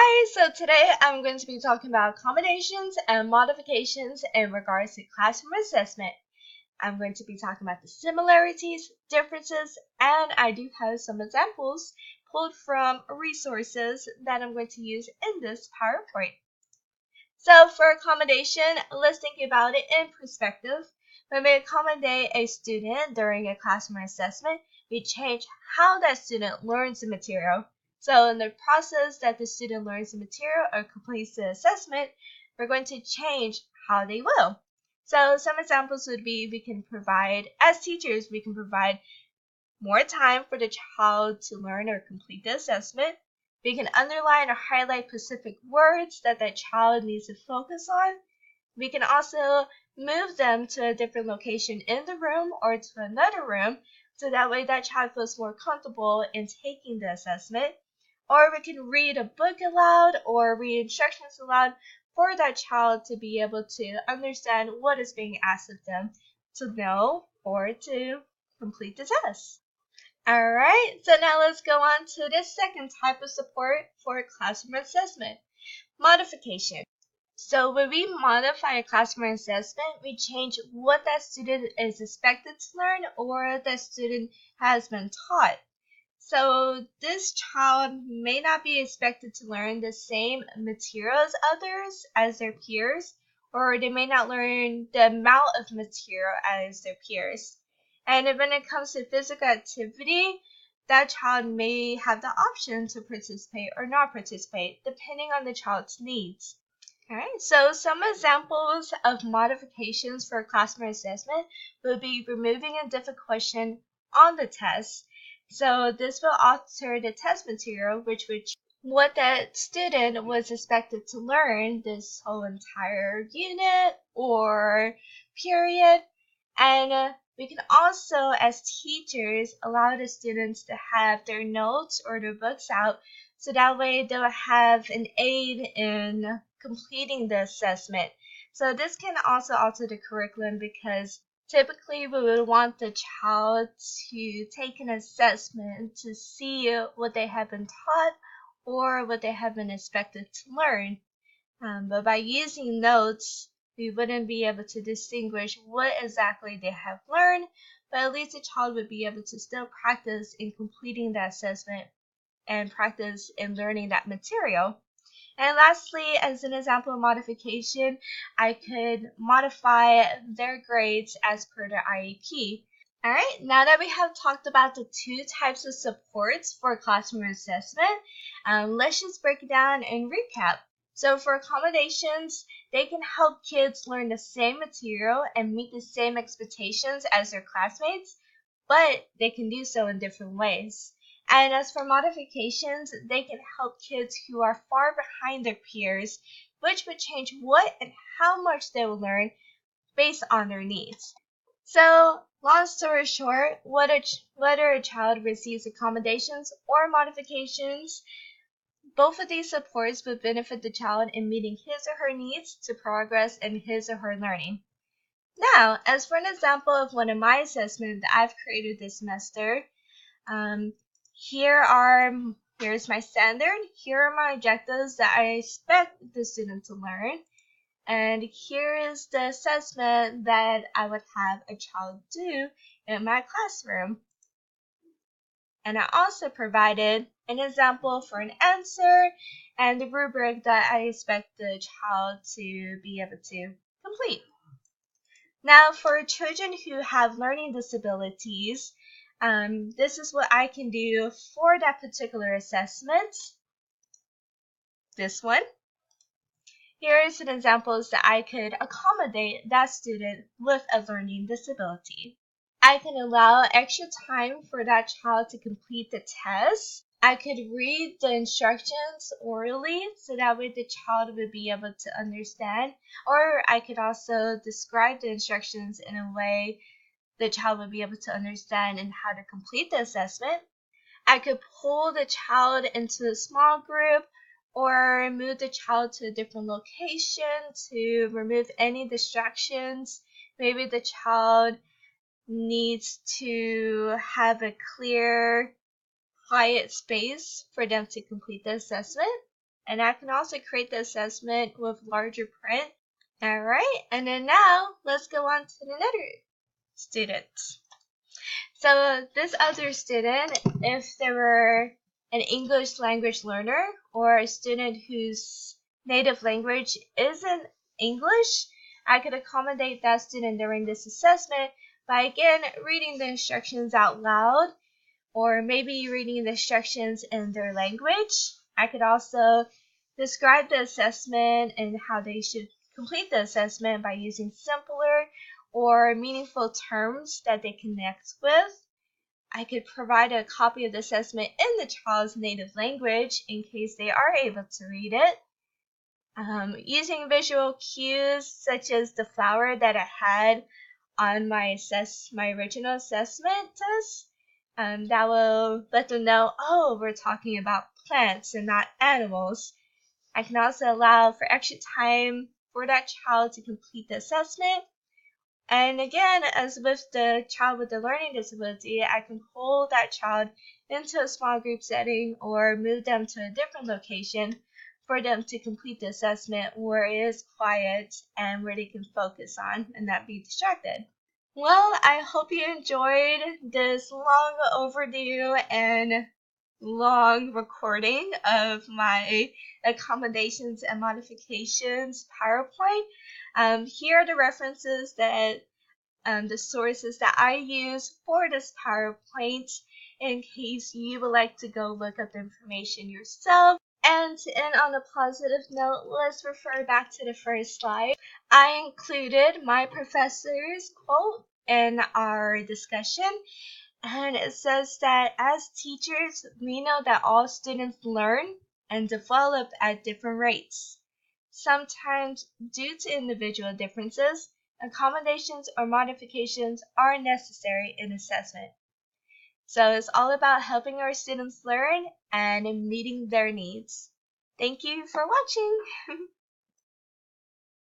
Hi, so today I'm going to be talking about accommodations and modifications in regards to classroom assessment. I'm going to be talking about the similarities, differences, and I do have some examples pulled from resources that I'm going to use in this PowerPoint. So for accommodation, let's think about it in perspective. When we accommodate a student during a classroom assessment, we change how that student learns the material. So in the process that the student learns the material or completes the assessment, we're going to change how they will. So some examples would be as teachers, we can provide more time for the child to learn or complete the assessment. We can underline or highlight specific words that the child needs to focus on. We can also move them to a different location in the room or to another room so that way that child feels more comfortable in taking the assessment. Or we can read a book aloud or read instructions aloud for that child to be able to understand what is being asked of them to know or to complete the test. Alright, so now let's go on to the second type of support for classroom assessment, modification. So when we modify a classroom assessment, we change what that student is expected to learn or that student has been taught. So this child may not be expected to learn the same material as others, as their peers, or they may not learn the amount of material as their peers. And when it comes to physical activity, that child may have the option to participate or not participate, depending on the child's needs. Alright, so some examples of modifications for classroom assessment would be removing a different question on the test. So this will alter the test material, which would what that student was expected to learn this whole entire unit or period. And we can also, as teachers, allow the students to have their notes or their books out so that way they'll have an aid in completing the assessment. So this can also alter the curriculum because typically we would want the child to take an assessment to see what they have been taught or what they have been expected to learn. But by using notes, we wouldn't be able to distinguish what exactly they have learned, but at least the child would be able to still practice in completing that assessment and practice in learning that material. And lastly, as an example of modification, I could modify their grades as per their IEP. Alright, now that we have talked about the two types of supports for classroom assessment, let's just break it down and recap. So for accommodations, they can help kids learn the same material and meet the same expectations as their classmates, but they can do so in different ways. And as for modifications, they can help kids who are far behind their peers, which would change what and how much they will learn based on their needs. So, long story short, whether a child receives accommodations or modifications, both of these supports would benefit the child in meeting his or her needs to progress in his or her learning. Now, as for an example of one of my assessments that I've created this semester, here's my standard, here are my objectives that I expect the student to learn, and here is the assessment that I would have a child do in my classroom. And I also provided an example for an answer and the rubric that I expect the child to be able to complete. Now, for children who have learning disabilities, this is what I can do for that particular assessment. This one. Here are some examples that I could accommodate that student with a learning disability. I can allow extra time for that child to complete the test. I could read the instructions orally so that way the child would be able to understand, or I could also describe the instructions in a way the child would be able to understand and how to complete the assessment. I could pull the child into a small group or move the child to a different location to remove any distractions. Maybe the child needs to have a clear, quiet space for them to complete the assessment. And I can also create the assessment with larger print. Alright, and then now let's go on to another student. So this other student, if they were an English language learner or a student whose native language isn't English, I could accommodate that student during this assessment by again reading the instructions out loud, or maybe reading the instructions in their language. I could also describe the assessment and how they should complete the assessment by using simpler or meaningful terms that they connect with. I could provide a copy of the assessment in the child's native language in case they are able to read it. Using visual cues such as the flower that I had on my original assessment test, that will let them know, oh, we're talking about plants and not animals. I can also allow for extra time for that child to complete the assessment. And again, as with the child with the learning disability, I can pull that child into a small group setting or move them to a different location for them to complete the assessment where it is quiet and where they can focus on and not be distracted. Well, I hope you enjoyed this long overdue and long recording of my accommodations and modifications PowerPoint. Here are the references that the sources that I use for this PowerPoint in case you would like to go look up the information yourself. And to end on a positive note, let's refer back to the first slide. I included my professor's quote in our discussion, and it says that as teachers, we know that all students learn and develop at different rates. Sometimes, due to individual differences, accommodations or modifications are necessary in assessment. So it's all about helping our students learn and meeting their needs. Thank you for watching.